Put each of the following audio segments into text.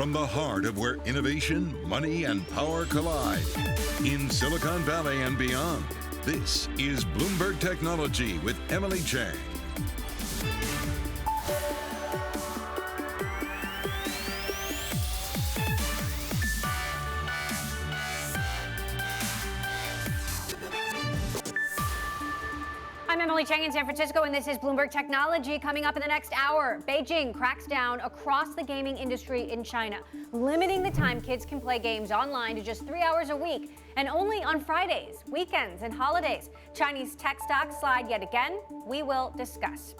from the heart of where innovation, money, and power collide. In Silicon Valley and beyond, this is Bloomberg Technology with Emily Chang. I'm Emily Chang in San Francisco, and this is Bloomberg Technology. Coming up in the next hour, Beijing cracks down across the gaming industry in China, limiting the time kids can play games online to just 3 hours a week, and only on Fridays, weekends, and holidays. Chinese tech stocks slide yet again. We will discuss.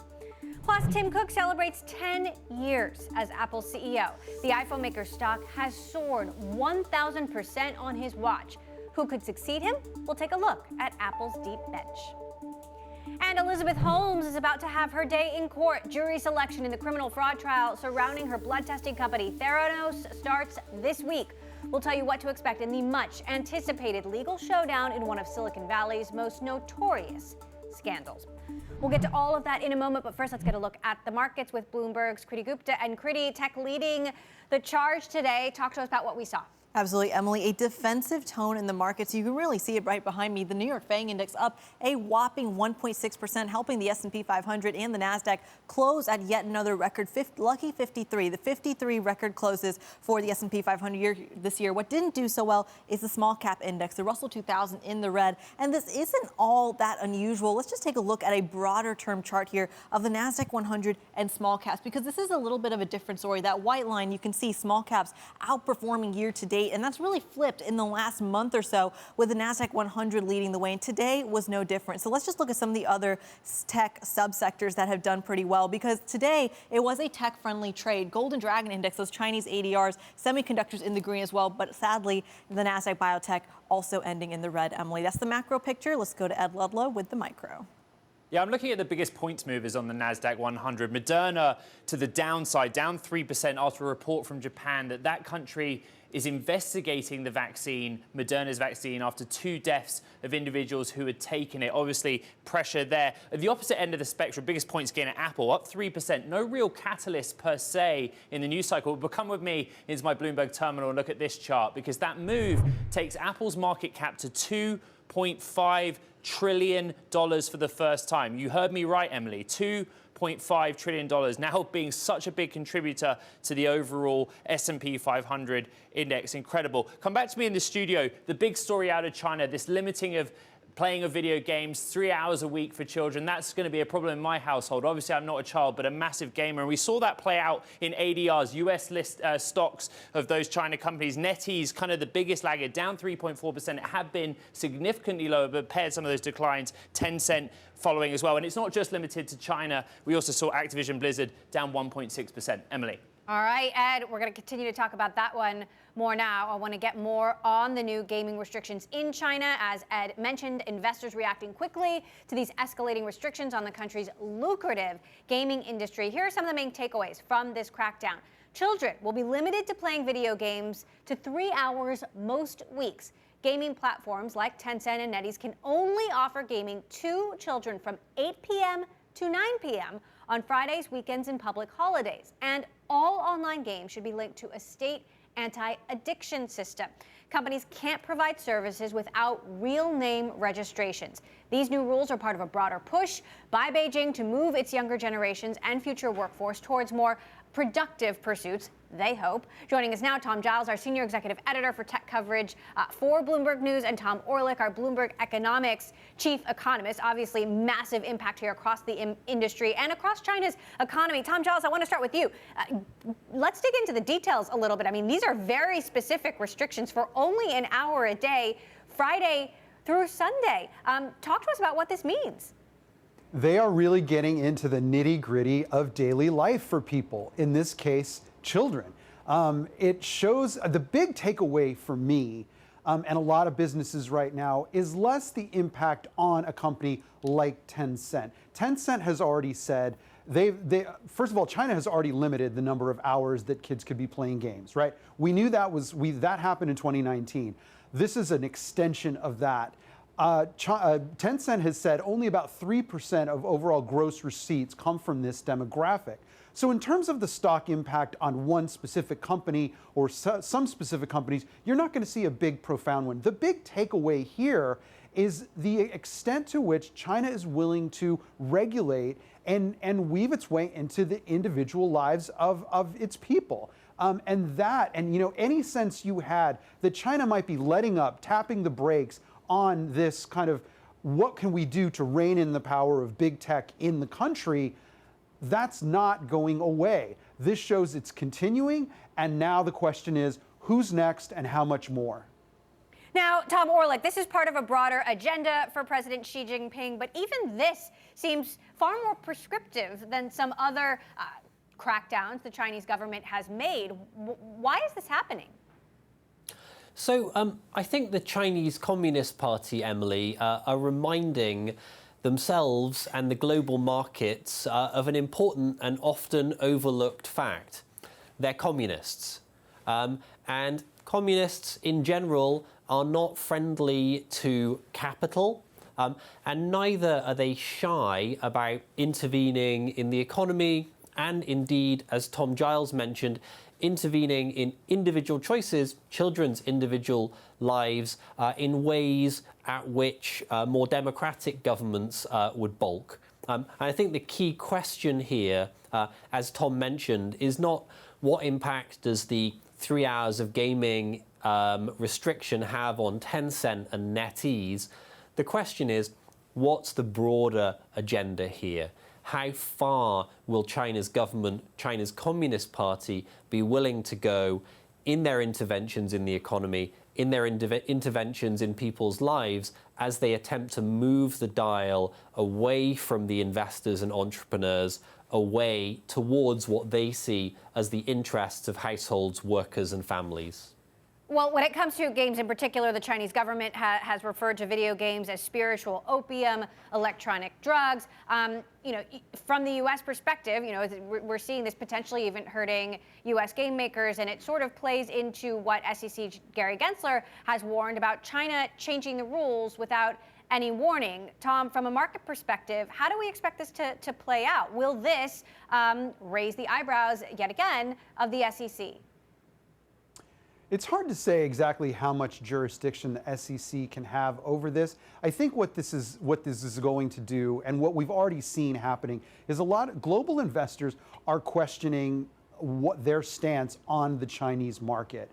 Plus, Tim Cook celebrates 10 years as Apple's CEO. The iPhone maker's stock has soared 1,000% on his watch. Who could succeed him? We'll take a look at Apple's deep bench. And Elizabeth Holmes is about to have her day in court. Jury selection in the criminal fraud trial surrounding her blood testing company Theranos starts this week. We'll tell you what to expect in the much anticipated legal showdown in one of Silicon Valley's most notorious scandals. We'll get to all of that in a moment, but first let's get a look at the markets with Bloomberg's Kriti Gupta. And Kriti, tech leading the charge today. Talk to us about what we saw. Absolutely, Emily. A defensive tone in the markets. You can really see it right behind me. The New York FANG index up a whopping 1.6%, helping the S&P 500 and the NASDAQ close at yet another record, lucky 53. The 53 record closes for the S&P 500 this year. What didn't do so well is the small cap index, the Russell 2000 in the red. And this isn't all that unusual. Let's just take a look at a broader term chart here of the NASDAQ 100 and small caps, because this is a little bit of a different story. That white line, you can see small caps outperforming year to date. And that's really flipped in the last month or so, with the NASDAQ 100 leading the way. And today was no different. So let's just look at some of the other tech subsectors that have done pretty well, because today it was a tech-friendly trade. Golden Dragon Index, those Chinese ADRs, semiconductors in the green as well. But sadly, the NASDAQ Biotech also ending in the red, Emily. That's the macro picture. Let's go to Ed Ludlow with the micro. Yeah, I'm looking at the biggest points movers on the NASDAQ 100. Moderna to the downside, down 3% after a report from Japan that country is investigating the vaccine, Moderna's vaccine, after 2 deaths of individuals who had taken it. Obviously, pressure there. At the opposite end of the spectrum, biggest points gain at Apple, up 3%. No real catalyst per se in the news cycle. But come with me into my Bloomberg terminal and look at this chart, because that move takes Apple's market cap to $2.5 trillion for the first time. You heard me right, Emily. $2.5 trillion, now being such a big contributor to the overall S&P 500 index. Incredible. Come back to me in the studio. The big story out of China, this limiting of playing of video games 3 hours a week for children. That's going to be a problem in my household. Obviously, I'm not a child, but a massive gamer. And we saw that play out in ADRs, US list stocks of those China companies. NetEase, kind of the biggest laggard, down 3.4%. It had been significantly lower, but paired some of those declines, Tencent following as well. And it's not just limited to China. We also saw Activision Blizzard down 1.6%. Emily. All right, Ed, we're going to continue to talk about that one more now. I want to get more on the new gaming restrictions in China. As Ed mentioned, investors reacting quickly to these escalating restrictions on the country's lucrative gaming industry. Here are some of the main takeaways from this crackdown. Children will be limited to playing video games to 3 hours most weeks. Gaming platforms like Tencent and NetEase can only offer gaming to children from 8 p.m. to 9 p.m. on Fridays, weekends, and public holidays. And all online games should be linked to a state anti-addiction system. Companies can't provide services without real name registrations. These new rules are part of a broader push by Beijing to move its younger generations and future workforce towards more productive pursuits, they hope. Joining us now, Tom Giles, our senior executive editor for tech coverage for Bloomberg News, and Tom Orlick, our Bloomberg Economics chief economist. Obviously, massive impact here across the industry and across China's economy. Tom Giles, I want to start with you. Let's dig into the details a little bit. I mean, these are very specific restrictions for only an hour a day, Friday through Sunday. Talk to us about what this means. They are really getting into the nitty-gritty of daily life for people, in this case, children. It shows the big takeaway for me and a lot of businesses right now is less the impact on a company like Tencent. Tencent has already said first of all, China has already limited the number of hours that kids could be playing games, right? We knew that happened in 2019. This is an extension of that. Tencent has said only about 3% of overall gross receipts come from this demographic. So in terms of the stock impact on one specific company or some specific companies, you're not going to see a big, profound one. The big takeaway here is the extent to which China is willing to regulate and weave its way into the individual lives of its people. And you know, any sense you had that China might be letting up, tapping the brakes on this kind of what can we do to rein in the power of big tech in the country, that's not going away. This shows it's continuing, and now the question is, who's next and how much more? Now, Tom Orlik, this is part of a broader agenda for President Xi Jinping, but even this seems far more prescriptive than some other crackdowns the Chinese government has made. Why is this happening? So I think the Chinese Communist Party, Emily, are reminding themselves and the global markets of an important and often overlooked fact. They're communists. And communists in general are not friendly to capital, and neither are they shy about intervening in the economy and indeed, as Tom Giles mentioned, intervening in individual choices, children's individual lives, in ways at which more democratic governments would balk. And I think the key question here, as Tom mentioned, is not what impact does the 3 hours of gaming restriction have on Tencent and NetEase. The question is, what's the broader agenda here? How far will China's government, China's Communist Party, be willing to go in their interventions in the economy, in their interventions in people's lives, as they attempt to move the dial away from the investors and entrepreneurs, away towards what they see as the interests of households, workers, and families? Well, when it comes to games in particular, the Chinese government has referred to video games as spiritual opium, electronic drugs. You know, from the U.S. perspective, you know, we're seeing this potentially even hurting U.S. game makers, and it sort of plays into what SEC Gary Gensler has warned about China changing the rules without any warning. Tom, from a market perspective, how do we expect this to play out? Will this raise the eyebrows yet again of the SEC? It's hard to say exactly how much jurisdiction the SEC can have over this. I think what this is going to do, and what we've already seen happening, is a lot of global investors are questioning what their stance on the Chinese market.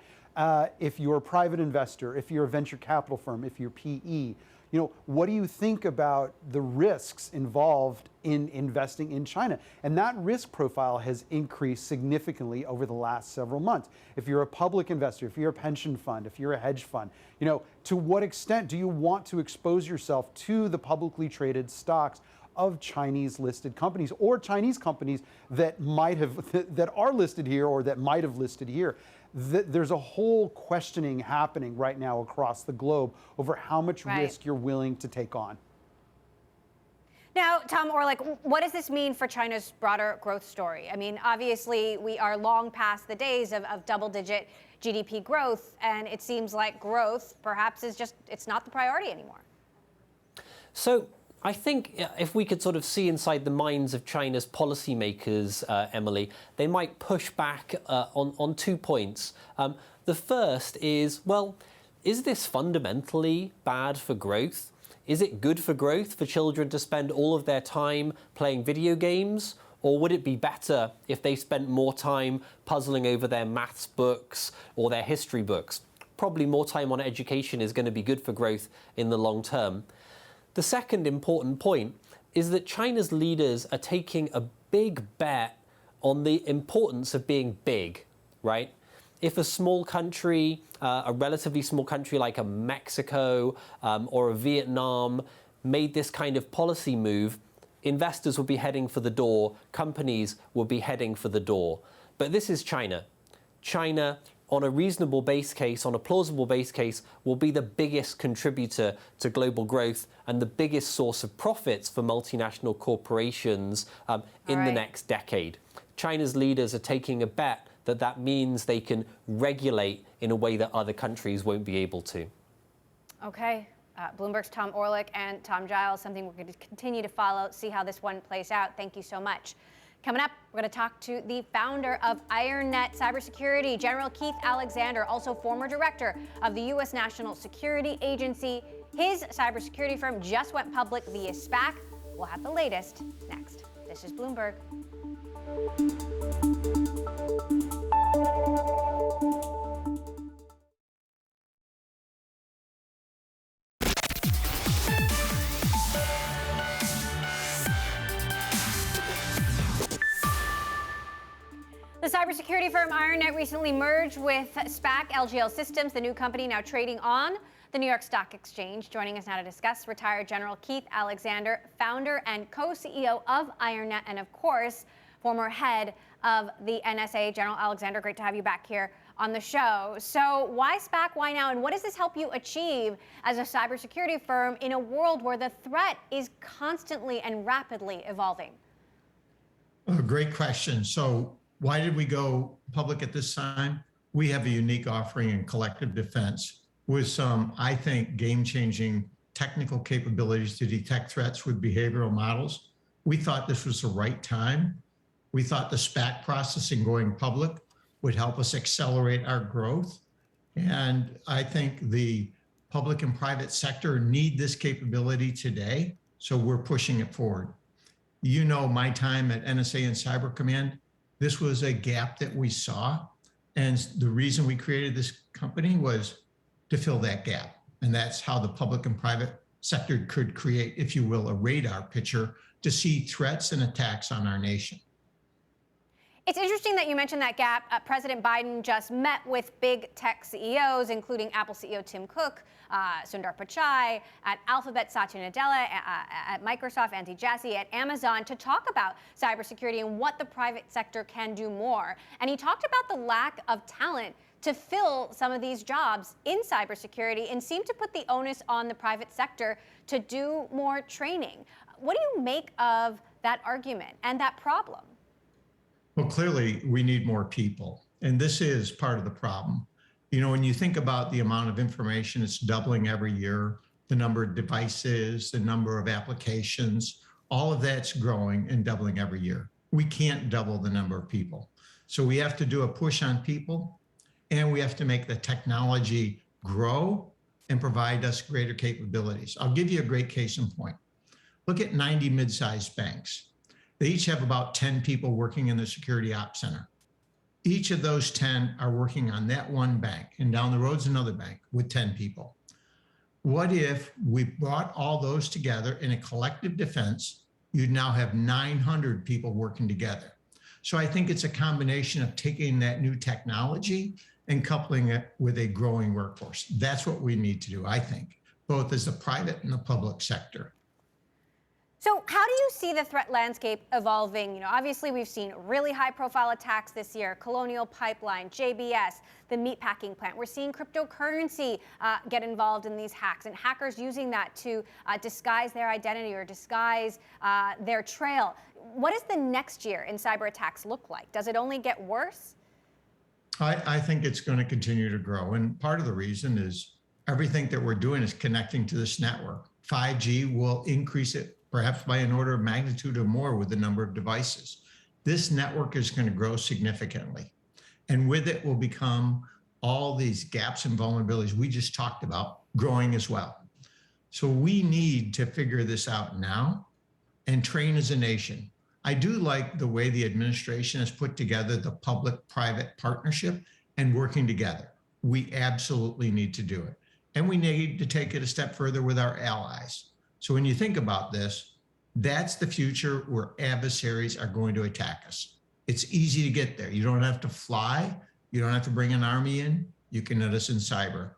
If you're a private investor, if you're a venture capital firm, if you're PE, you know, what do you think about the risks involved in investing in China? And that risk profile has increased significantly over the last several months. If you're a public investor, if you're a pension fund, if you're a hedge fund, you know, to what extent do you want to expose yourself to the publicly traded stocks of Chinese listed companies or Chinese companies that might have that are listed here or that might have listed here? There's a whole questioning happening right now across the globe over how much risk you're willing to take on. Now, Tom Orlik, what does this mean for China's broader growth story? I mean, obviously, we are long past the days of double-digit GDP growth, and it seems like growth perhaps is just, it's not the priority anymore. So I think if we could sort of see inside the minds of China's policymakers, Emily, they might push back on 2 points. The first is, well, is this fundamentally bad for growth? Is it good for growth for children to spend all of their time playing video games? Or would it be better if they spent more time puzzling over their maths books or their history books? Probably more time on education is going to be good for growth in the long term. The second important point is that China's leaders are taking a big bet on the importance of being big, right? If a small country, a relatively small country like a Mexico or a Vietnam made this kind of policy move, investors would be heading for the door, companies would be heading for the door. But this is China. China, on a reasonable base case, on a plausible base case, will be the biggest contributor to global growth and the biggest source of profits for multinational corporations in the next decade. China's leaders are taking a bet that that means they can regulate in a way that other countries won't be able to. Okay. Bloomberg's Tom Orlik and Tom Giles, something we're going to continue to follow, see how this one plays out. Thank you so much. Coming up, we're going to talk to the founder of IronNet Cybersecurity, General Keith Alexander, also former director of the U.S. National Security Agency. His cybersecurity firm just went public via SPAC. We'll have the latest next. This is Bloomberg. The cybersecurity firm IronNet recently merged with SPAC LGL Systems, the new company now trading on the New York Stock Exchange. Joining us now to discuss, retired General Keith Alexander, founder and co-CEO of IronNet, and of course, former head of the NSA. General Alexander, great to have you back here on the show. So why SPAC, why now, and what does this help you achieve as a cybersecurity firm in a world where the threat is constantly and rapidly evolving? Great question. So why did we go public at this time? We have a unique offering in collective defense with some, I think, game-changing technical capabilities to detect threats with behavioral models. We thought this was the right time. We thought the SPAC process and going public would help us accelerate our growth. And I think the public and private sector need this capability today, so we're pushing it forward. You know, my time at NSA and Cyber Command, this was a gap that we saw. And the reason we created this company was to fill that gap. And that's how the public and private sector could create, if you will, a radar picture to see threats and attacks on our nation. It's interesting that you mentioned that gap. President Biden just met with big tech CEOs, including Apple CEO Tim Cook, Sundar Pichai, at Alphabet, Satya Nadella, at Microsoft, Andy Jassy, at Amazon, to talk about cybersecurity and what the private sector can do more. And he talked about the lack of talent to fill some of these jobs in cybersecurity and seemed to put the onus on the private sector to do more training. What do you make of that argument and that problem? Well, clearly, we need more people, and this is part of the problem. You know, when you think about the amount of information, it's doubling every year, the number of devices, the number of applications, all of that's growing and doubling every year. We can't double the number of people. So we have to do a push on people, and we have to make the technology grow and provide us greater capabilities. I'll give you a great case in point. Look at 90 mid-sized banks. They each have about 10 people working in the security ops center. Each of those 10 are working on that one bank, and down the road's another bank with 10 people. What if we brought all those together in a collective defense? You'd now have 900 people working together. So I think it's a combination of taking that new technology and coupling it with a growing workforce. That's what we need to do, I think, both as the private and the public sector. So how do you see the threat landscape evolving? You know, obviously we've seen really high-profile attacks this year: Colonial Pipeline, JBS, the meatpacking plant. We're seeing cryptocurrency get involved in these hacks, and hackers using that to disguise their identity or disguise their trail. What does the next year in cyber attacks look like? Does it only get worse? I think it's going to continue to grow, and part of the reason is everything that we're doing is connecting to this network. 5G will increase it perhaps by an order of magnitude or more with the number of devices. This network is going to grow significantly. And with it will become all these gaps and vulnerabilities we just talked about growing as well. So we need to figure this out now and train as a nation. I do like the way the administration has put together the public-private partnership and working together. We absolutely need to do it. And we need to take it a step further with our allies. So when you think about this, that's the future where adversaries are going to attack us. It's easy to get there. You don't have to fly. You don't have to bring an army in. You can hit us in cyber.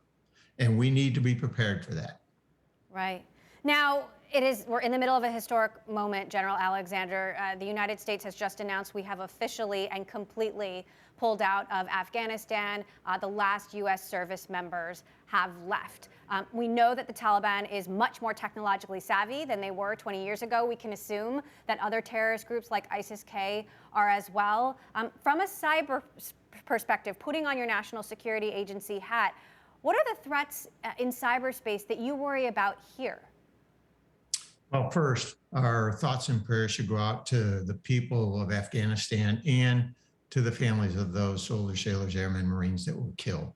And we need to be prepared for that. Right. Now, we're in the middle of a historic moment, General Alexander. The United States has just announced we have officially and completely pulled out of Afghanistan. The last U.S. service members have left. We know that the Taliban is much more technologically savvy than they were 20 years ago. We can assume that other terrorist groups like ISIS-K are as well. From a cyber perspective, putting on your national security agency hat, what are the threats in cyberspace that you worry about here? Well, first, our thoughts and prayers should go out to the people of Afghanistan and to the families of those soldiers, sailors, airmen, Marines that were killed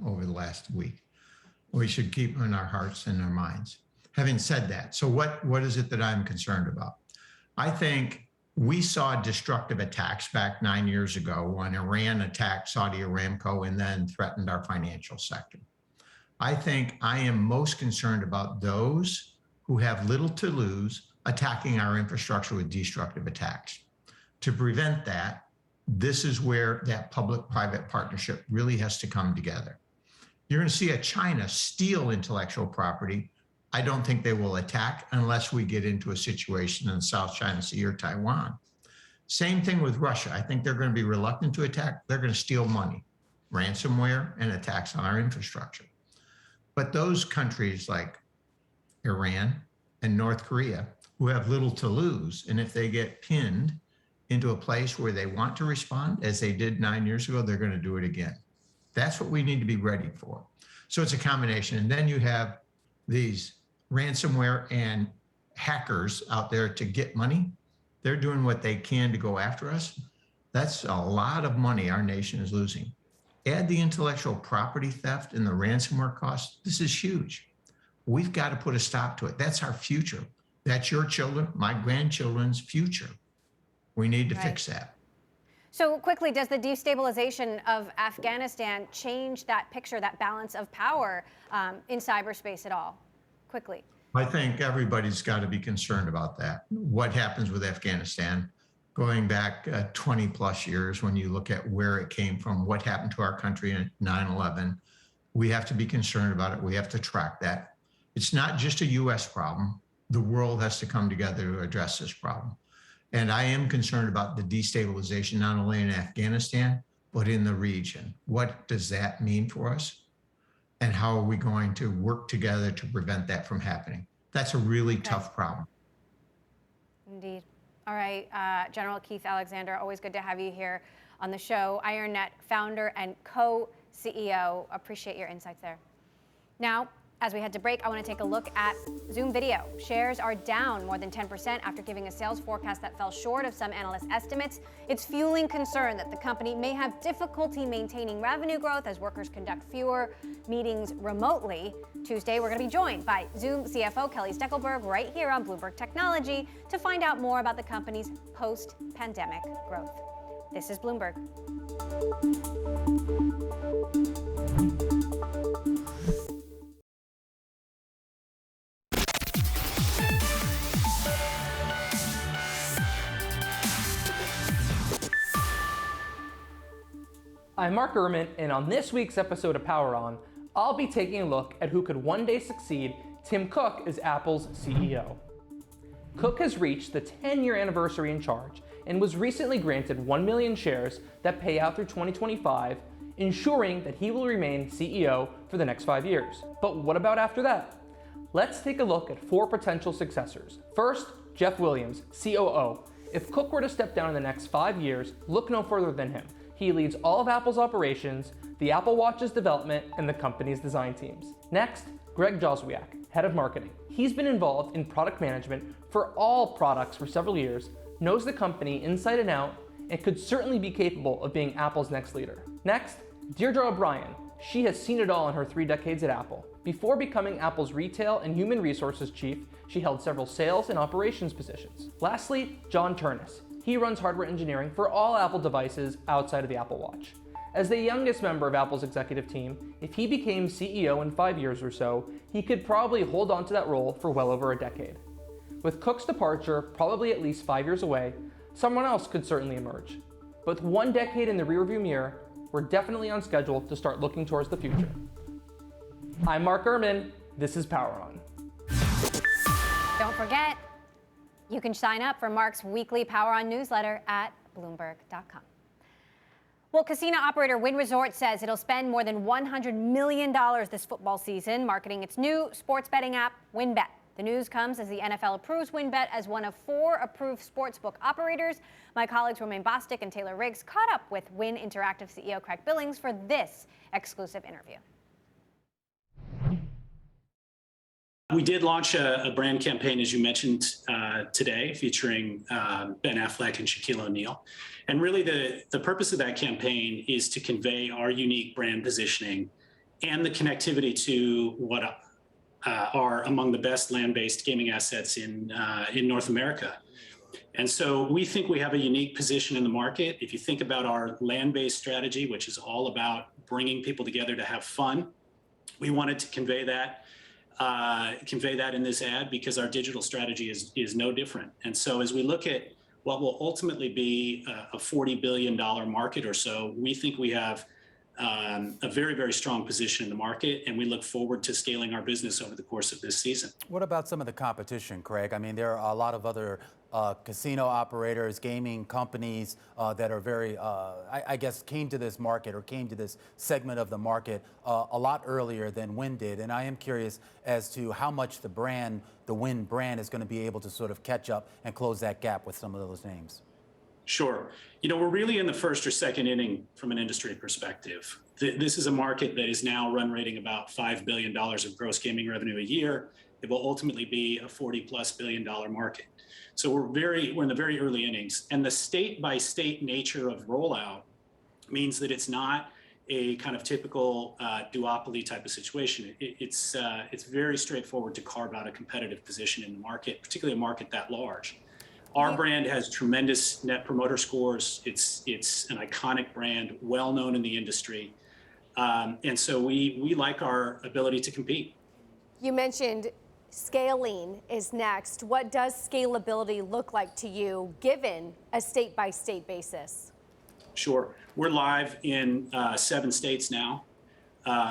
over the last week. We should keep them in our hearts and our minds. Having said that, so what is it that I'm concerned about? I think we saw destructive attacks back 9 years ago when Iran attacked Saudi Aramco and then threatened our financial sector. I think I am most concerned about those who have little to lose attacking our infrastructure with destructive attacks. To prevent that, this is where that public-private partnership really has to come together. You're going to see a China steal intellectual property. I don't think they will attack unless we get into a situation in the South China Sea or Taiwan. Same thing with Russia. I think they're going to be reluctant to attack. They're going to steal money, ransomware, and attacks on our infrastructure. But those countries like Iran and North Korea, who have little to lose, and if they get pinned into a place where they want to respond, as they did 9 years ago, they're going to do it again. That's what we need to be ready for. So it's a combination. And then you have these ransomware and hackers out there to get money. They're doing what they can to go after us. That's a lot of money our nation is losing. Add the intellectual property theft and the ransomware costs. This is huge. We've got to put a stop to it. That's our future. That's your children, my grandchildren's future. We need to fix that. So quickly, does the destabilization of Afghanistan change that picture, that balance of power in cyberspace at all? Quickly. I think everybody's got to be concerned about that. What happens with Afghanistan, going back 20 plus years, when you look at where it came from, what happened to our country in 9/11, we have to be concerned about it. We have to track that. It's not just a U.S. problem. The world has to come together to address this problem. And I am concerned about the destabilization, not only in Afghanistan, but in the region. What does that mean for us? And how are we going to work together to prevent that from happening? That's a really tough problem. Indeed. All right, General Keith Alexander, always good to have you here on the show. IronNet founder and co-CEO. Appreciate your insights there. Now, as we head to break, I want to take a look at Zoom Video. Shares are down more than 10% after giving a sales forecast that fell short of some analyst estimates. It's fueling concern that the company may have difficulty maintaining revenue growth as workers conduct fewer meetings remotely. Tuesday, we're going to be joined by Zoom CFO Kelly Steckelberg right here on Bloomberg Technology to find out more about the company's post-pandemic growth. This is Bloomberg. I'm Mark Gurman, and on this week's episode of Power On, I'll be taking a look at who could one day succeed Tim Cook as Apple's CEO. Cook has reached the 10-year anniversary in charge and was recently granted 1 million shares that pay out through 2025, ensuring that he will remain CEO for the next 5 years. But what about after that? Let's take a look at 4 potential successors. First, Jeff Williams, COO. If Cook were to step down in the next 5 years, look no further than him. He leads all of Apple's operations, the Apple Watch's development, and the company's design teams. Next, Greg Joswiak, head of marketing. He's been involved in product management for all products for several years, knows the company inside and out, and could certainly be capable of being Apple's next leader. Next, Deirdre O'Brien. She has seen it all in her 3 decades at Apple. Before becoming Apple's retail and human resources chief, she held several sales and operations positions. Lastly, John Turnus. He runs hardware engineering for all Apple devices outside of the Apple Watch. As the youngest member of Apple's executive team, if he became CEO in 5 years or so, he could probably hold on to that role for well over a decade. With Cook's departure probably at least 5 years away, someone else could certainly emerge. But with 1 decade in the rearview mirror, we're definitely on schedule to start looking towards the future. I'm Mark Gurman. This is Power On. Don't forget, you can sign up for Mark's weekly Power On newsletter at Bloomberg.com. Well, casino operator Wynn Resort says it'll spend more than $100 million this football season marketing its new sports betting app, WinBet. The news comes as the NFL approves WinBet as one of 4 approved sportsbook operators. My colleagues Romaine Bostic and Taylor Riggs caught up with Wynn Interactive CEO Craig Billings for this exclusive interview. We did launch a brand campaign, as you mentioned, today, featuring Ben Affleck and Shaquille O'Neal. And really the purpose of that campaign is to convey our unique brand positioning and the connectivity to what are among the best land-based gaming assets in North America. And so we think we have a unique position in the market. If you think about our land-based strategy, which is all about bringing people together to have fun, we wanted to convey that in this ad because our digital strategy is no different. And so as we look at what will ultimately be a $40 billion market or so, we think we have a very, very strong position in the market, and we look forward to scaling our business over the course of this season. What about some of the competition, Craig? I mean, there are a lot of other casino operators, gaming companies that are very, I guess, came to this market or came to this segment of the market a lot earlier than Wynn did. And I am curious as to how much the Wynn brand is going to be able to sort of catch up and close that gap with some of those names. Sure. You know, we're really in the first or second inning from an industry perspective. This is a market that is now run rating about $5 billion of gross gaming revenue a year. It will ultimately be a $40+ billion market. So we're in the very early innings. And the state-by-state nature of rollout means that it's not a kind of typical duopoly type of situation. It's very straightforward to carve out a competitive position in the market, particularly a market that large. Our brand has tremendous net promoter scores. It's an iconic brand, well known in the industry. And so we like our ability to compete. You mentioned scaling is next. What does scalability look like to you given a state-by-state basis? Sure. We're live in 7 states now.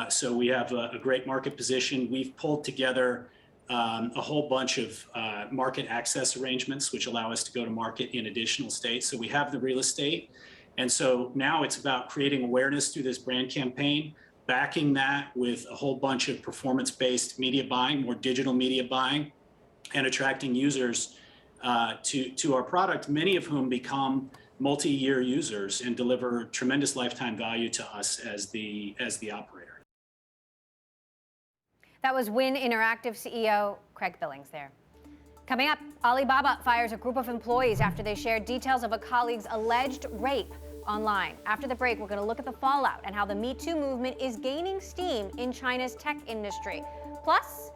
So we have a great market position. We've pulled together a whole bunch of market access arrangements, which allow us to go to market in additional states. So we have the real estate. And so now it's about creating awareness through this brand campaign, backing that with a whole bunch of performance-based media buying, more digital media buying, and attracting users to our product, many of whom become multi-year users and deliver tremendous lifetime value to us as the operator. That was Wynn Interactive CEO Craig Billings there. Coming up, Alibaba fires a group of employees after they shared details of a colleague's alleged rape online. After the break, we're going to look at the fallout and how the Me Too movement is gaining steam in China's tech industry. Plus,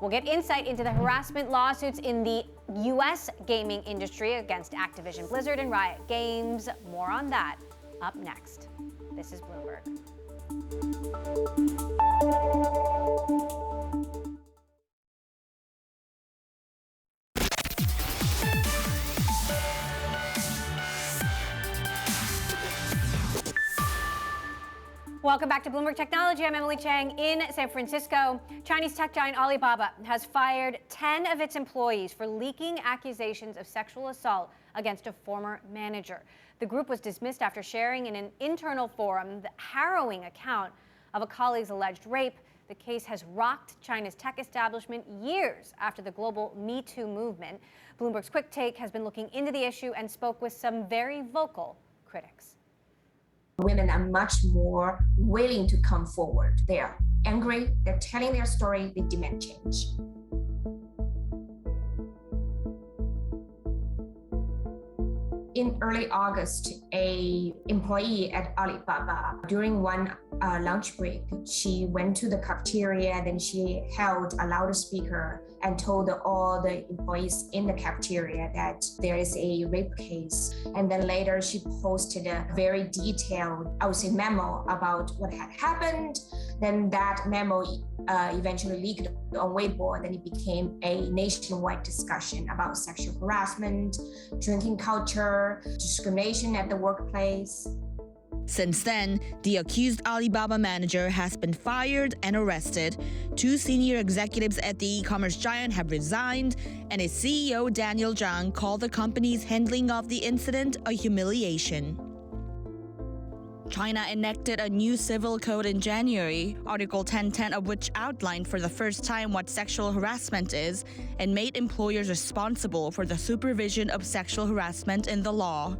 we'll get insight into the harassment lawsuits in the U.S. gaming industry against Activision Blizzard and Riot Games. More on that up next. This is Bloomberg. Welcome back to Bloomberg Technology. I'm Emily Chang in San Francisco. Chinese tech giant Alibaba has fired 10 of its employees for leaking accusations of sexual assault against a former manager. The group was dismissed after sharing in an internal forum the harrowing account of a colleague's alleged rape. The case has rocked China's tech establishment years after the global Me Too movement. Bloomberg's Quick Take has been looking into the issue and spoke with some very vocal critics. Women are much more willing to come forward. They are angry, they're telling their story, they demand change. In early August, an employee at Alibaba, during one lunch break, she went to the cafeteria, then she held a loudspeaker and told all the employees in the cafeteria that there is a rape case. And then later she posted a very detailed, I would say, memo about what had happened. Then that memo eventually leaked on Weibo, then it became a nationwide discussion about sexual harassment, drinking culture, discrimination at the workplace. Since then, the accused Alibaba manager has been fired and arrested. 2 senior executives at the e-commerce giant have resigned, and its CEO Daniel Zhang called the company's handling of the incident a humiliation. China enacted a new civil code in January, Article 1010 of which outlined for the first time what sexual harassment is and made employers responsible for the supervision of sexual harassment in the law.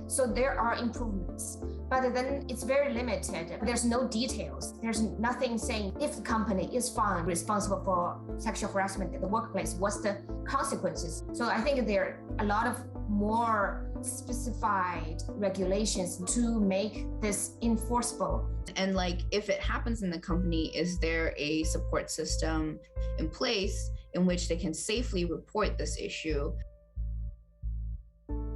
So there are improvements, but then it's very limited. There's no details. There's nothing saying if the company is found responsible for sexual harassment in the workplace, what's the consequences? So I think there are a lot of more specified regulations to make this enforceable. And like, if it happens in the company, is there a support system in place in which they can safely report this issue?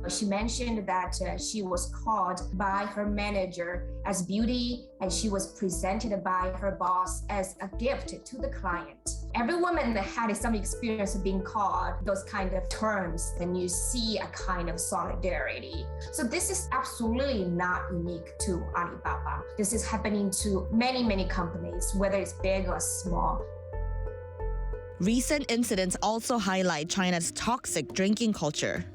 She mentioned that she was called by her manager as beauty, and she was presented by her boss as a gift to the client. Every woman had some experience of being called those kind of terms, and you see a kind of solidarity. So this is absolutely not unique to Alibaba. This is happening to many, many companies, whether it's big or small. Recent incidents also highlight China's toxic drinking culture.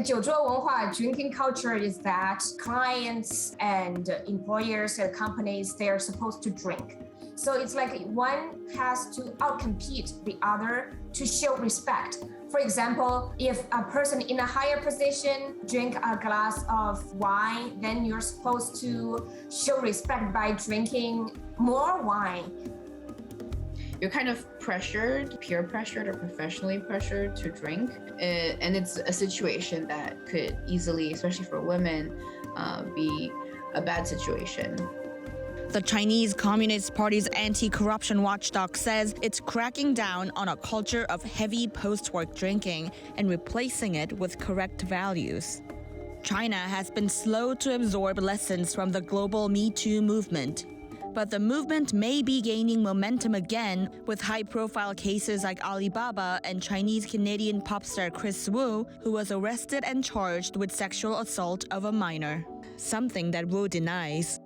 酒桌文化 drinking culture is that clients and employers and companies, they are supposed to drink. So it's like one has to outcompete the other to show respect. For example, if a person in a higher position drink a glass of wine, then you're supposed to show respect by drinking more wine. You're kind of pressured, peer pressured or professionally pressured to drink. And it's a situation that could easily, especially for women, be a bad situation. The Chinese Communist Party's anti-corruption watchdog says it's cracking down on a culture of heavy post-work drinking and replacing it with correct values. China has been slow to absorb lessons from the global Me Too movement. But the movement may be gaining momentum again with high-profile cases like Alibaba and Chinese-Canadian pop star Chris Wu, who was arrested and charged with sexual assault of a minor, something that Wu denies.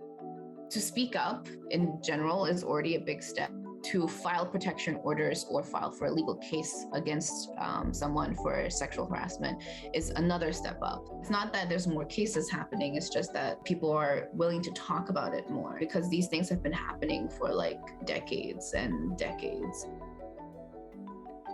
To speak up in general is already a big step. To file protection orders or file for a legal case against someone for sexual harassment is another step up. It's not that there's more cases happening, it's just that people are willing to talk about it more because these things have been happening for like decades and decades.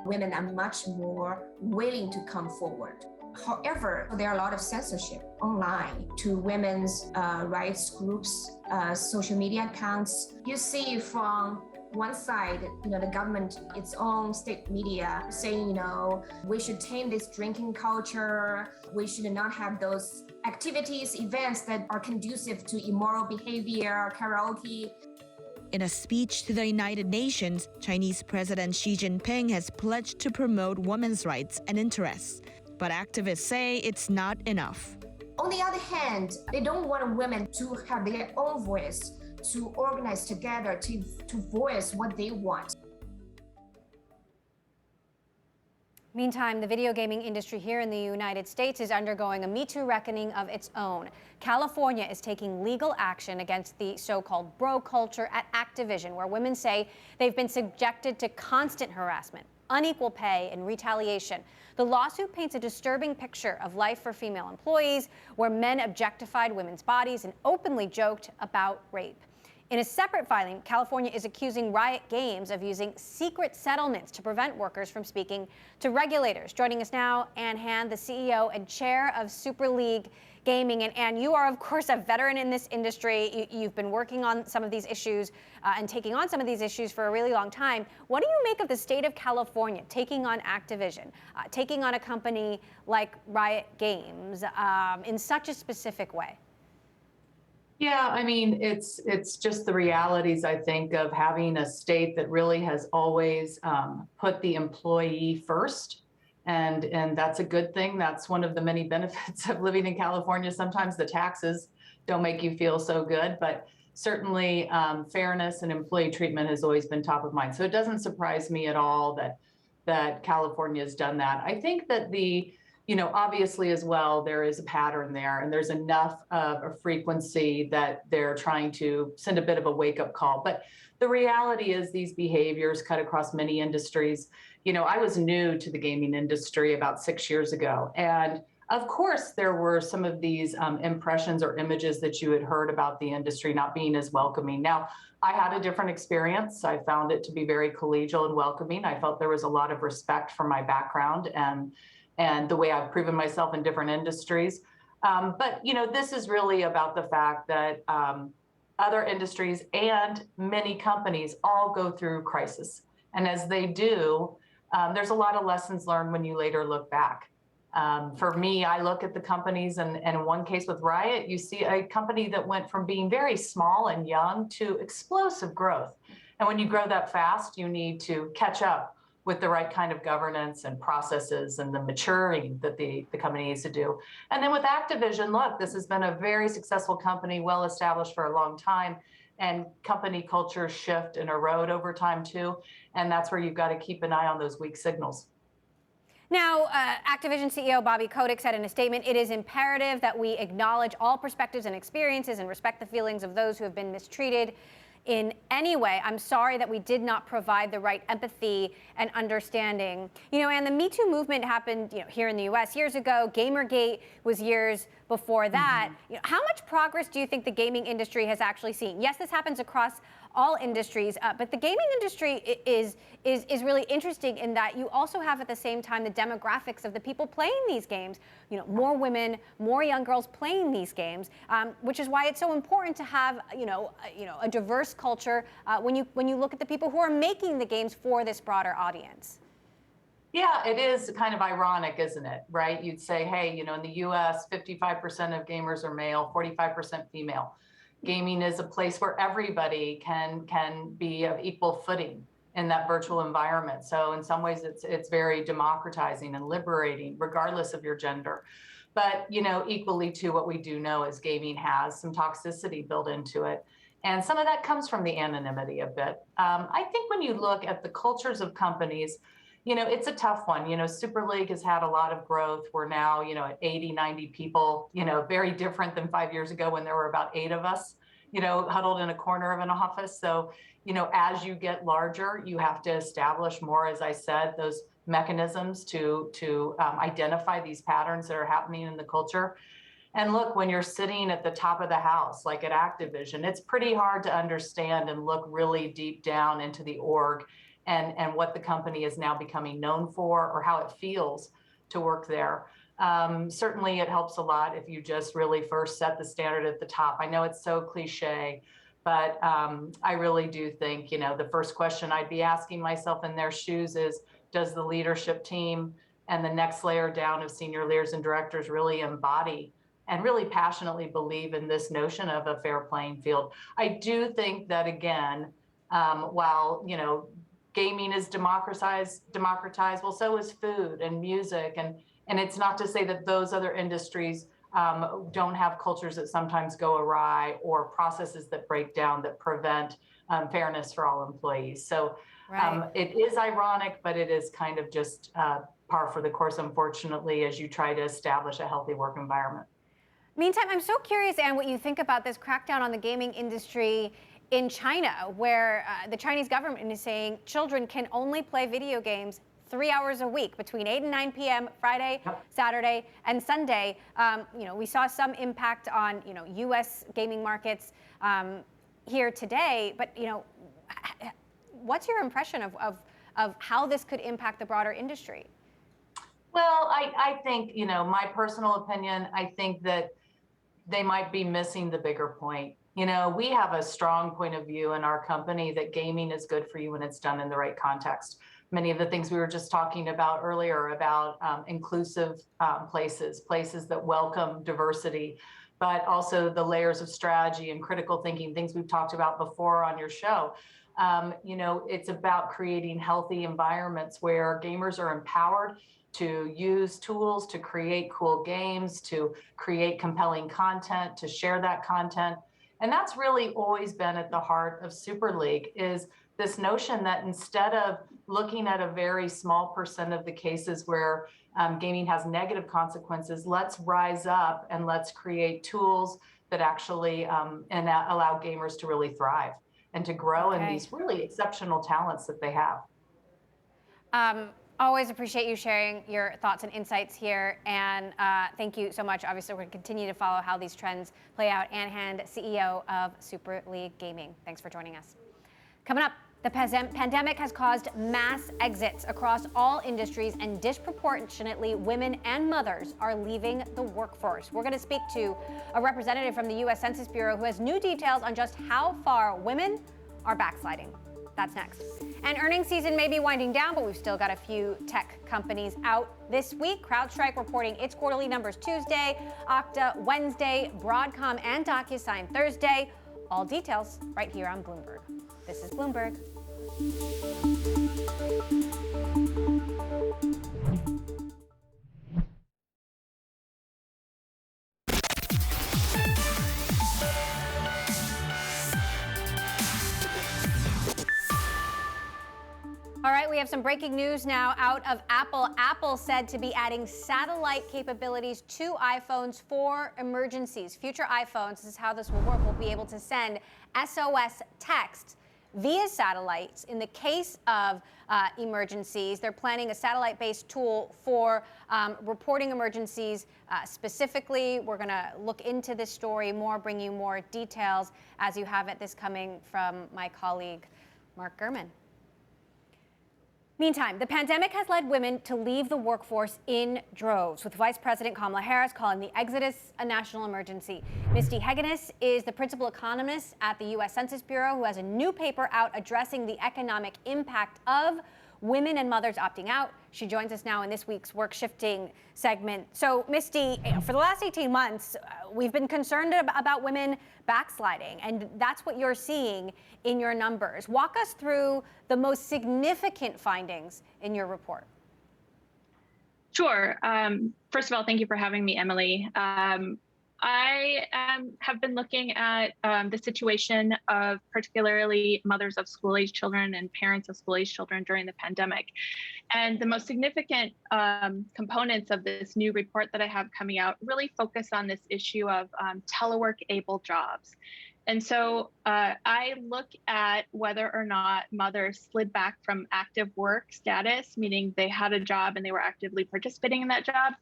Women are much more willing to come forward. However, there are a lot of censorship online to women's rights groups, social media accounts. You see from one side, the government, its own state media saying, we should tame this drinking culture. We should not have those activities, events that are conducive to immoral behavior, karaoke. In a speech to the United Nations, Chinese President Xi Jinping has pledged to promote women's rights and interests. But activists say it's not enough. On the other hand, they don't want women to have their own voice, to organize together, to voice what they want. Meantime, the video gaming industry here in the United States is undergoing a Me Too reckoning of its own. California is taking legal action against the so-called bro culture at Activision, where women say they've been subjected to constant harassment, unequal pay, and retaliation. The lawsuit paints a disturbing picture of life for female employees, where men objectified women's bodies and openly joked about rape. In a separate filing, California is accusing Riot Games of using secret settlements to prevent workers from speaking to regulators. Joining us now, Ann Hand, the CEO and chair of Super League Gaming. And Ann, you are, of course, a veteran in this industry. You've been working on some of these issues and taking on some of these issues for a really long time. What do you make of the state of California taking on Activision, taking on a company like Riot Games in such a specific way? Yeah, I mean, it's just the realities, I think, of having a state that really has always put the employee first. And that's a good thing. That's one of the many benefits of living in California. Sometimes the taxes don't make you feel so good, but certainly fairness and employee treatment has always been top of mind. So it doesn't surprise me at all that California has done that. I think that obviously as well, there is a pattern there, and there's enough of a frequency that they're trying to send a bit of a wake-up call. But the reality is these behaviors cut across many industries. I was new to the gaming industry about 6 years ago. And of course, there were some of these impressions or images that you had heard about the industry not being as welcoming. Now, I had a different experience. I found it to be very collegial and welcoming. I felt there was a lot of respect for my background and the way I've proven myself in different industries. But this is really about the fact that other industries and many companies all go through crisis. And as they do, there's a lot of lessons learned when you later look back. For me, I look at the companies, and in one case with Riot, you see a company that went from being very small and young to explosive growth. And when you grow that fast, you need to catch up with the right kind of governance and processes and the maturing that the company needs to do. And then with Activision, look, this has been a very successful company, well established for a long time, and company cultures shift and erode over time too. And that's where you've got to keep an eye on those weak signals. Now, Activision CEO Bobby Kotick said in a statement, "It is imperative that we acknowledge all perspectives and experiences and respect the feelings of those who have been mistreated in any way. I'm sorry that we did not provide the right empathy and understanding." And the Me Too movement happened, here in the U.S. years ago. Gamergate was years before that. How much progress do you think the gaming industry has actually seen? Yes, this happens across all industries, but the gaming industry is really interesting in that you also have at the same time the demographics of the people playing these games. More women, more young girls playing these games, which is why it's so important to have a diverse culture when you look at the people who are making the games for this broader audience. Yeah, it is kind of ironic, isn't it? Right? You'd say, hey, in the US, 55% of gamers are male, 45% female. Gaming is a place where everybody can be of equal footing in that virtual environment. So in some ways, it's very democratizing and liberating, regardless of your gender. But equally to what we do know is gaming has some toxicity built into it. And some of that comes from the anonymity a bit. I think when you look at the cultures of companies, it's a tough one. Super League has had a lot of growth. We're now, at 80, 90 people, very different than 5 years ago when there were about 8 of us, huddled in a corner of an office. So, as you get larger, you have to establish more, as I said, those mechanisms to identify these patterns that are happening in the culture. And look, when you're sitting at the top of the house, like at Activision, it's pretty hard to understand and look really deep down into the org and what the company is now becoming known for or how it feels to work there. Certainly it helps a lot if you just really first set the standard at the top. I know it's so cliche, but I really do think, the first question I'd be asking myself in their shoes is, does the leadership team and the next layer down of senior leaders and directors really embody and really passionately believe in this notion of a fair playing field? I do think that, again, while, gaming is democratized, well, so is food and music. And it's not to say that those other industries don't have cultures that sometimes go awry or processes that break down that prevent fairness for all employees. So it is ironic, but it is kind of just par for the course, unfortunately, as you try to establish a healthy work environment. Meantime, I'm so curious, Anne, what you think about this crackdown on the gaming industry in China, where the Chinese government is saying children can only play video games 3 hours a week between 8 and 9 p.m. Friday, Saturday, and Sunday. We saw some impact on U.S. gaming markets here today, but what's your impression of how this could impact the broader industry? Well, I think, my personal opinion, I think that they might be missing the bigger point. We have a strong point of view in our company that gaming is good for you when it's done in the right context. Many of the things we were just talking about earlier about inclusive places that welcome diversity, but also the layers of strategy and critical thinking, things we've talked about before on your show. It's about creating healthy environments where gamers are empowered to use tools to create cool games, to create compelling content, to share that content. And that's really always been at the heart of Super League, is this notion that instead of looking at a very small percent of the cases where gaming has negative consequences, let's rise up and let's create tools that actually allow gamers to really thrive and to grow in these really exceptional talents that they have. Always appreciate you sharing your thoughts and insights here, and thank you so much. Obviously, we're going to continue to follow how these trends play out. Anne Hand, CEO of Super League Gaming. Thanks for joining us. Coming up, The pandemic has caused mass exits across all industries, and disproportionately women and mothers are leaving the workforce. We're going to speak to a representative from the U.S. Census Bureau who has new details on just how far women are backsliding. That's next. And earnings season may be winding down, but we've still got a few tech companies out this week. CrowdStrike reporting its quarterly numbers Tuesday, Okta Wednesday, Broadcom and DocuSign Thursday. All details right here on Bloomberg. This is Bloomberg. All right, we have some breaking news now out of Apple. Apple said to be adding satellite capabilities to iPhones for emergencies. Future iPhones, this is how this will work, will be able to send SOS texts via satellites in the case of emergencies. They're planning a satellite-based tool for reporting emergencies specifically. We're going to look into this story more, bring you more details as you have it. This coming from my colleague, Mark Gurman. Meantime, the pandemic has led women to leave the workforce in droves, with Vice President Kamala Harris calling the exodus a national emergency. Misty Hegenes is the principal economist at the U.S. Census Bureau, who has a new paper out addressing the economic impact of women and mothers opting out. She joins us now in this week's Work Shifting segment. So, Misty, for the last 18 months, we've been concerned about women backsliding, and that's what you're seeing in your numbers. Walk us through the most significant findings in your report. Sure. First of all, thank you for having me, Emily. I have been looking at the situation of particularly mothers of school-age children and parents of school-age children during the pandemic. And the most significant components of this new report that I have coming out really focus on this issue of telework-able jobs. And so I look at whether or not mothers slid back from active work status, meaning they had a job and they were actively participating in that job,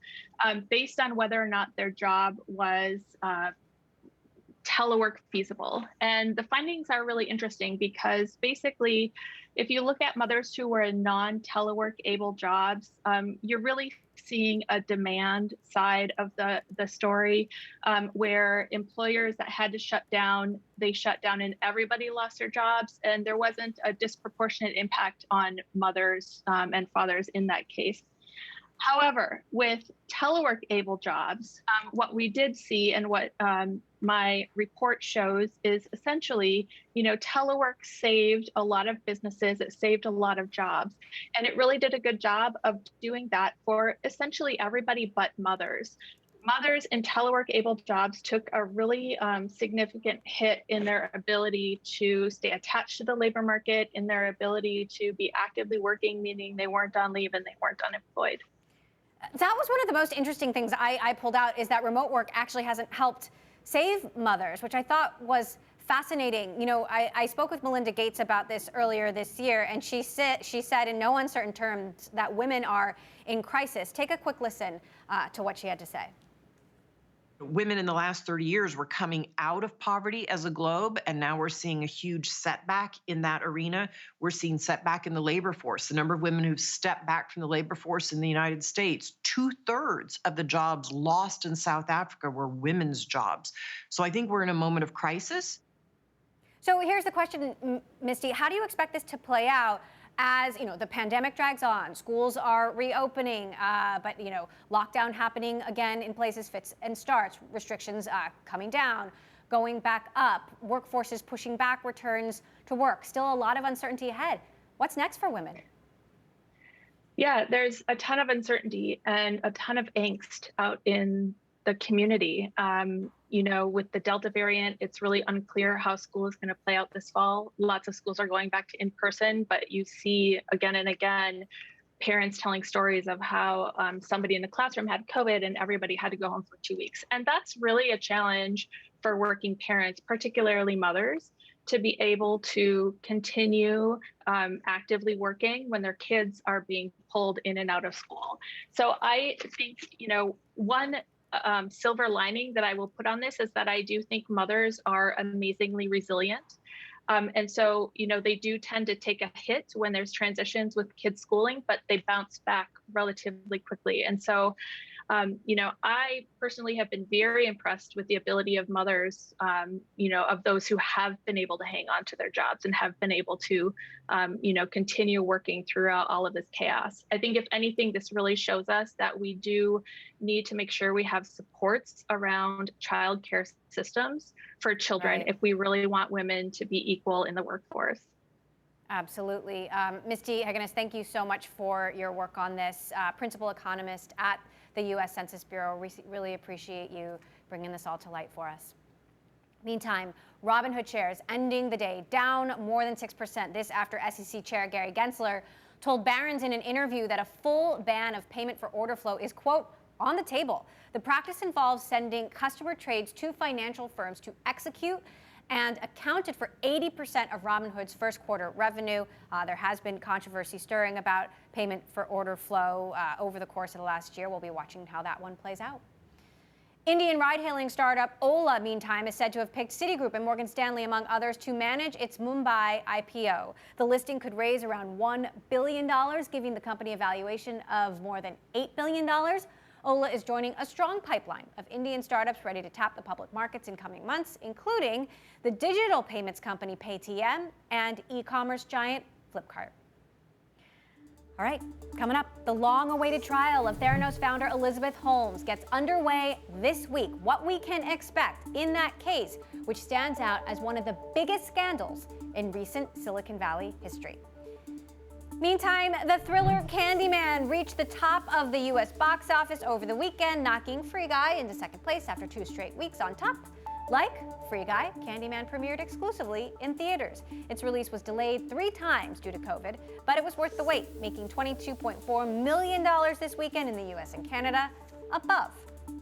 based on whether or not their job was telework feasible. And the findings are really interesting because basically, if you look at mothers who were in non-telework able jobs, you're really seeing a demand side of the story where employers that had to shut down, they shut down and everybody lost their jobs. And there wasn't a disproportionate impact on mothers and fathers in that case. However, with telework able jobs, what we did see and what my report shows is essentially, telework saved a lot of businesses, it saved a lot of jobs, and it really did a good job of doing that for essentially everybody but mothers. Mothers in telework able jobs took a really significant hit in their ability to stay attached to the labor market, in their ability to be actively working, meaning they weren't on leave and they weren't unemployed. That was one of the most interesting things I pulled out, is that remote work actually hasn't helped save mothers, which I thought was fascinating. I spoke with Melinda Gates about this earlier this year, and she said in no uncertain terms that women are in crisis. Take a quick listen to what she had to say. Women in the last 30 years were coming out of poverty as a globe, and now we're seeing a huge setback in that arena. We're seeing setback in the labor force. The number of women who've stepped back from the labor force in the United States, 2/3 of the jobs lost in South Africa were women's jobs. So I think we're in a moment of crisis. So here's the question, Misty. How do you expect this to play out as the pandemic drags on, schools are reopening, but lockdown happening again in places, fits and starts, restrictions coming down, going back up, workforces pushing back returns to work, still a lot of uncertainty ahead. What's next for women? Yeah, there's a ton of uncertainty and a ton of angst out in the community. With the Delta variant, it's really unclear how school is going to play out this fall. Lots of schools are going back to in-person, but you see again and again parents telling stories of how somebody in the classroom had COVID and everybody had to go home for 2 weeks. And that's really a challenge for working parents, particularly mothers, to be able to continue actively working when their kids are being pulled in and out of school. So I think, one silver lining that I will put on this is that I do think mothers are amazingly resilient. And so, they do tend to take a hit when there's transitions with kids schooling, but they bounce back relatively quickly. And so, I personally have been very impressed with the ability of mothers, of those who have been able to hang on to their jobs and have been able to, continue working throughout all of this chaos. I think if anything, this really shows us that we do need to make sure we have supports around childcare systems for children if we really want women to be equal in the workforce. Absolutely. Misty Hagenes, thank you so much for your work on this. Principal economist at the U.S. Census Bureau. We really appreciate you bringing this all to light for us. Meantime, Robinhood shares ending the day down more than 6%. This after SEC Chair Gary Gensler told Barron's in an interview that a full ban of payment for order flow is, quote, on the table. The practice involves sending customer trades to financial firms to execute and accounted for 80% of Robinhood's first quarter revenue. There has been controversy stirring about payment for order flow over the course of the last year. We'll be watching how that one plays out. Indian ride-hailing startup Ola, meantime, is said to have picked Citigroup and Morgan Stanley, among others, to manage its Mumbai IPO. The listing could raise around $1 billion, giving the company a valuation of more than $8 billion. Ola is joining a strong pipeline of Indian startups ready to tap the public markets in coming months, including the digital payments company Paytm and e-commerce giant Flipkart. All right, coming up, the long-awaited trial of Theranos founder Elizabeth Holmes gets underway this week. What we can expect in that case, which stands out as one of the biggest scandals in recent Silicon Valley history. Meantime, the thriller Candyman reached the top of the U.S. box office over the weekend, knocking Free Guy into second place after 2 straight weeks on top. Like Free Guy, Candyman premiered exclusively in theaters. Its release was delayed 3 times due to COVID, but it was worth the wait, making $22.4 million this weekend in the U.S. and Canada, above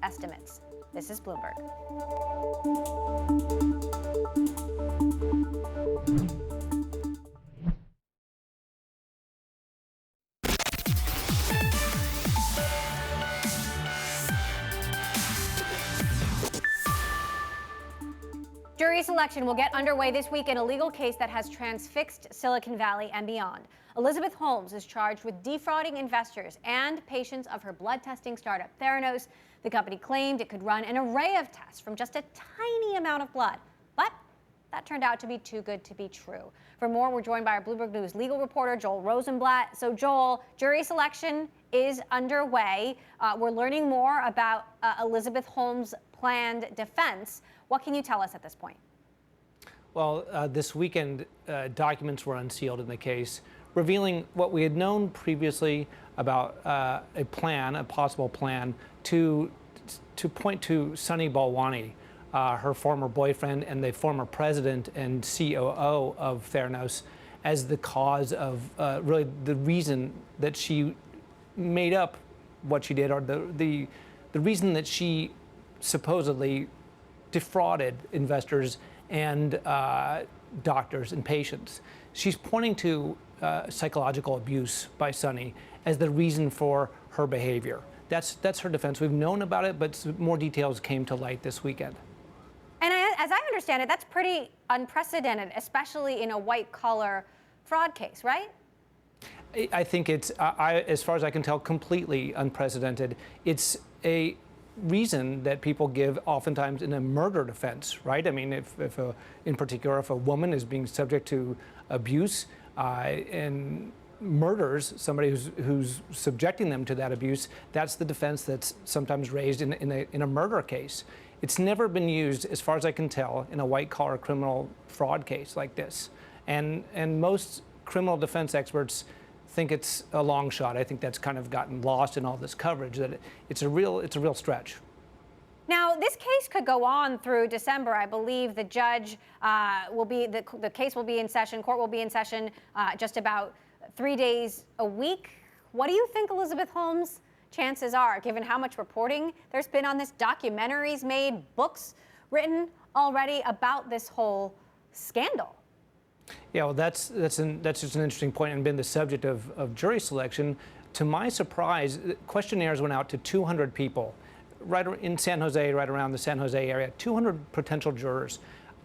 estimates. This is Bloomberg. Jury selection will get underway this week in a legal case that has transfixed Silicon Valley and beyond. Elizabeth Holmes is charged with defrauding investors and patients of her blood testing startup Theranos. The company claimed it could run an array of tests from just a tiny amount of blood, but that turned out to be too good to be true. For more, we're joined by our Bloomberg News legal reporter, Joel Rosenblatt. So Joel, jury selection is underway. We're learning more about Elizabeth Holmes' planned defense. What can you tell us at this point? Well, this weekend, documents were unsealed in the case, revealing what we had known previously about a possible plan to point to Sunny Balwani, her former boyfriend and the former president and COO of Theranos, as the cause of really the reason that she made up what she did, or the reason that she supposedly defrauded investors and doctors and patients. She's pointing to psychological abuse by Sunny as the reason for her behavior. That's her defense. We've known about it, but more details came to light this weekend. And as I understand it, that's pretty unprecedented, especially in a white-collar fraud case, right? I think it's, as far as I can tell, completely unprecedented. It's a reason that people give oftentimes in a murder defense, right? I mean, in particular, if a woman is being subject to abuse and murders somebody who's subjecting them to that abuse, that's the defense that's sometimes raised in a murder case. It's never been used, as far as I can tell, in a white-collar criminal fraud case like this. And most criminal defense experts think it's a long shot. I think that's kind of gotten lost in all this coverage, that it's a real stretch. Now, this case could go on through December. I believe the judge the case will be in session, court will be in session just about 3 days a week. What do you think Elizabeth Holmes' chances are, given how much reporting there's been on this, documentaries made, books written already about this whole scandal? Yeah, well, that's just an interesting point and been the subject of jury selection. To my surprise, questionnaires went out to 200 people right in San Jose, right around the San Jose area, 200 potential jurors.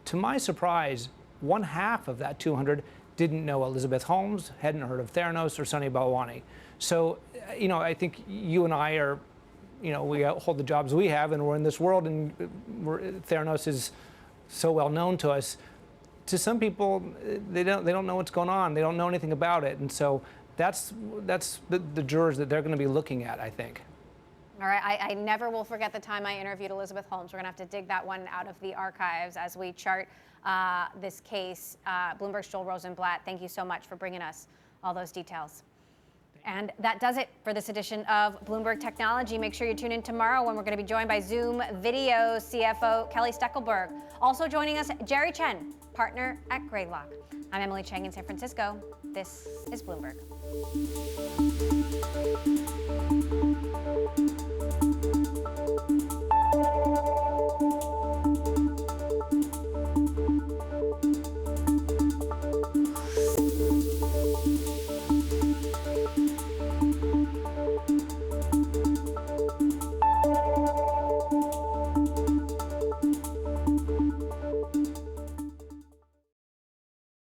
To my surprise, one half of that 200 didn't know Elizabeth Holmes, hadn't heard of Theranos or Sunny Balwani. So, I think you and I are, we hold the jobs we have, and we're in this world, and Theranos is so well known to us. To some people, they don't know what's going on. They don't know anything about it, and so that's the jurors that they're going to be looking at, I think. All right, I never will forget the time I interviewed Elizabeth Holmes. We're going to have to dig that one out of the archives as we chart this case. Bloomberg's Joel Rosenblatt, thank you so much for bringing us all those details. And that does it for this edition of Bloomberg Technology. Make sure you tune in tomorrow when we're going to be joined by Zoom Video CFO Kelly Steckelberg. Also joining us, Jerry Chen, partner at Greylock. I'm Emily Chang in San Francisco. This is Bloomberg.